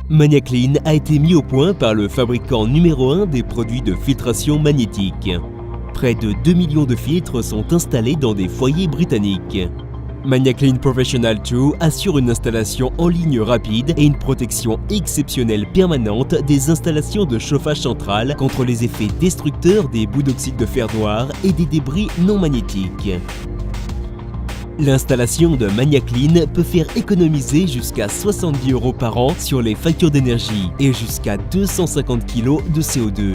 Maniaclean a été mis au point par le fabricant numéro 1 des produits de filtration magnétique. Près de 2 millions de filtres sont installés dans des foyers britanniques. Maniaclean Professional 2 assure une installation en ligne rapide et une protection exceptionnelle permanente des installations de chauffage central contre les effets destructeurs des bouts d'oxyde de fer noir et des débris non magnétiques. L'installation de Maniaclean peut faire économiser jusqu'à 70 € par an sur les factures d'énergie et jusqu'à 250 kg de CO2.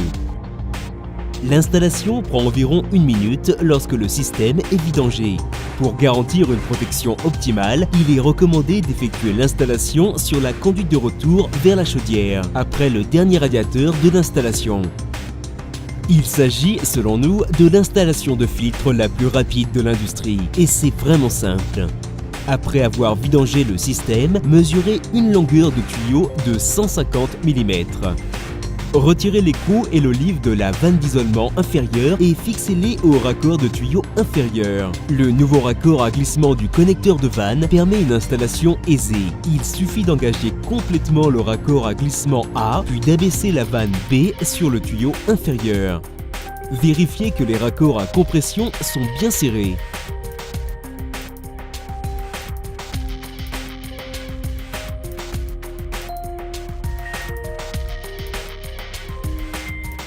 L'installation prend environ 1 minute lorsque le système est vidangé. Pour garantir une protection optimale, il est recommandé d'effectuer l'installation sur la conduite de retour vers la chaudière, après le dernier radiateur de l'installation. Il s'agit, selon nous, de l'installation de filtre la plus rapide de l'industrie, et c'est vraiment simple. Après avoir vidangé le système, mesurez une longueur de tuyau de 150 mm. Retirez l'écrou et l'olive de la vanne d'isolement inférieure et fixez-les au raccord de tuyau inférieur. Le nouveau raccord à glissement du connecteur de vanne permet une installation aisée. Il suffit d'engager complètement le raccord à glissement A, puis d'abaisser la vanne B sur le tuyau inférieur. Vérifiez que les raccords à compression sont bien serrés.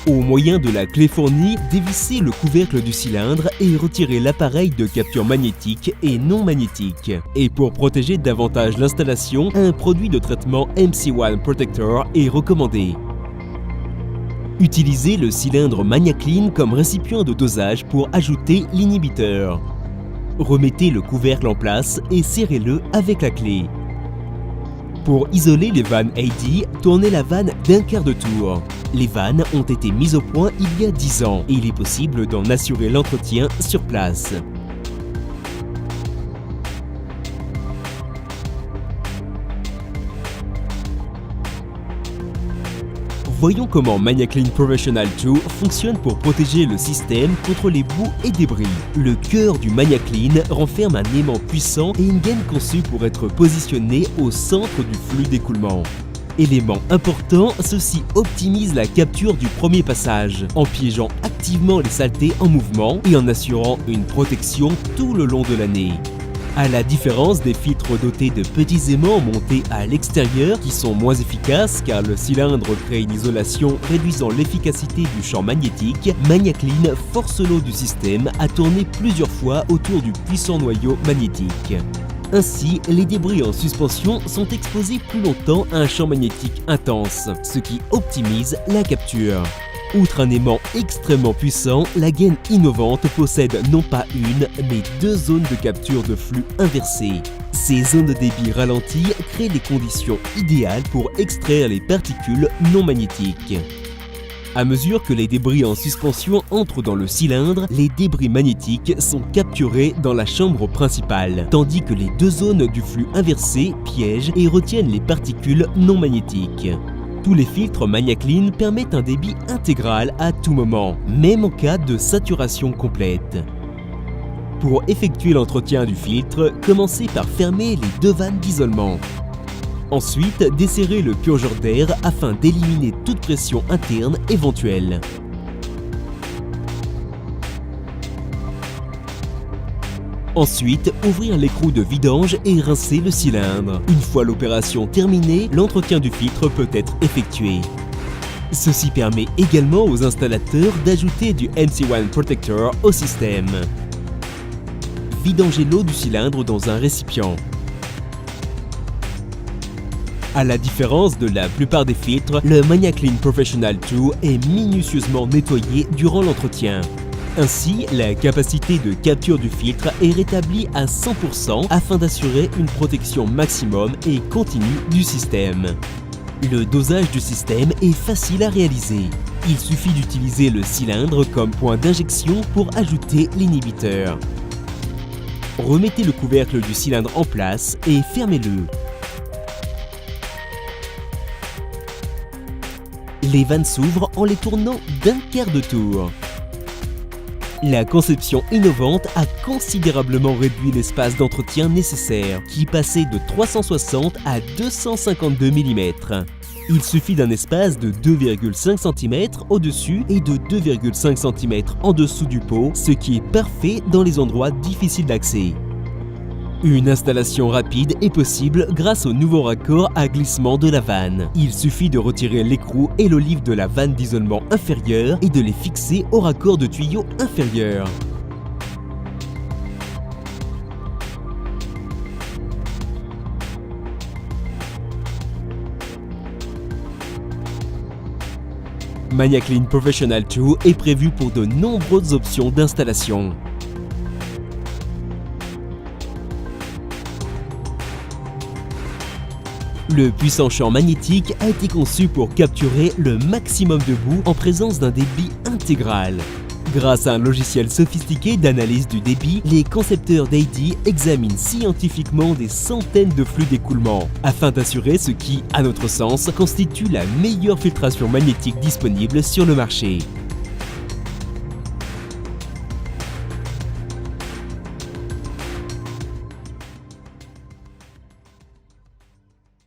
Au moyen de la clé fournie, dévissez le couvercle du cylindre et retirez l'appareil de capture magnétique et non magnétique. Et pour protéger davantage l'installation, un produit de traitement MC1 Protector est recommandé. Utilisez le cylindre Maniaclean comme récipient de dosage pour ajouter l'inhibiteur. Remettez le couvercle en place et serrez-le avec la clé. Pour isoler les vannes AD, tournez la vanne d'un quart de tour. Les vannes ont été mises au point il y a 10 ans et il est possible d'en assurer l'entretien sur place. Voyons comment Maniaclean Professional 2 fonctionne pour protéger le système contre les boues et débris. Le cœur du Maniaclean renferme un aimant puissant et une gaine conçue pour être positionnée au centre du flux d'écoulement. Élément important, ceci optimise la capture du premier passage, en piégeant activement les saletés en mouvement et en assurant une protection tout le long de l'année. À la différence des filtres dotés de petits aimants montés à l'extérieur qui sont moins efficaces car le cylindre crée une isolation réduisant l'efficacité du champ magnétique, Maniaclean force l'eau du système à tourner plusieurs fois autour du puissant noyau magnétique. Ainsi, les débris en suspension sont exposés plus longtemps à un champ magnétique intense, ce qui optimise la capture. Outre un aimant extrêmement puissant, la gaine innovante possède non pas une, mais 2 zones de capture de flux inversées. Ces zones de débit ralenties créent les conditions idéales pour extraire les particules non magnétiques. À mesure que les débris en suspension entrent dans le cylindre, les débris magnétiques sont capturés dans la chambre principale, tandis que les 2 zones du flux inversé piègent et retiennent les particules non magnétiques. Tous les filtres Maniaclean permettent un débit intégral à tout moment, même en cas de saturation complète. Pour effectuer l'entretien du filtre, commencez par fermer les 2 vannes d'isolement. Ensuite, desserrez le purgeur d'air afin d'éliminer toute pression interne éventuelle. Ensuite, ouvrir l'écrou de vidange et rincer le cylindre. Une fois l'opération terminée, l'entretien du filtre peut être effectué. Ceci permet également aux installateurs d'ajouter du MC1 Protector au système. Vidangez l'eau du cylindre dans un récipient. À la différence de la plupart des filtres, le Maniaclean Professional 2 est minutieusement nettoyé durant l'entretien. Ainsi, la capacité de capture du filtre est rétablie à 100% afin d'assurer une protection maximum et continue du système. Le dosage du système est facile à réaliser. Il suffit d'utiliser le cylindre comme point d'injection pour ajouter l'inhibiteur. Remettez le couvercle du cylindre en place et fermez-le. Les vannes s'ouvrent en les tournant d'un quart de tour. La conception innovante a considérablement réduit l'espace d'entretien nécessaire, qui passait de 360 à 252 mm. Il suffit d'un espace de 2,5 cm au-dessus et de 2,5 cm en dessous du pot, ce qui est parfait dans les endroits difficiles d'accès. Une installation rapide est possible grâce au nouveau raccord à glissement de la vanne. Il suffit de retirer l'écrou et l'olive de la vanne d'isolement inférieure et de les fixer au raccord de tuyau inférieur. ManiaClean Professional 2 est prévu pour de nombreuses options d'installation. Le puissant champ magnétique a été conçu pour capturer le maximum de boue en présence d'un débit intégral. Grâce à un logiciel sophistiqué d'analyse du débit, les concepteurs d'AD examinent scientifiquement des centaines de flux d'écoulement afin d'assurer ce qui, à notre sens, constitue la meilleure filtration magnétique disponible sur le marché.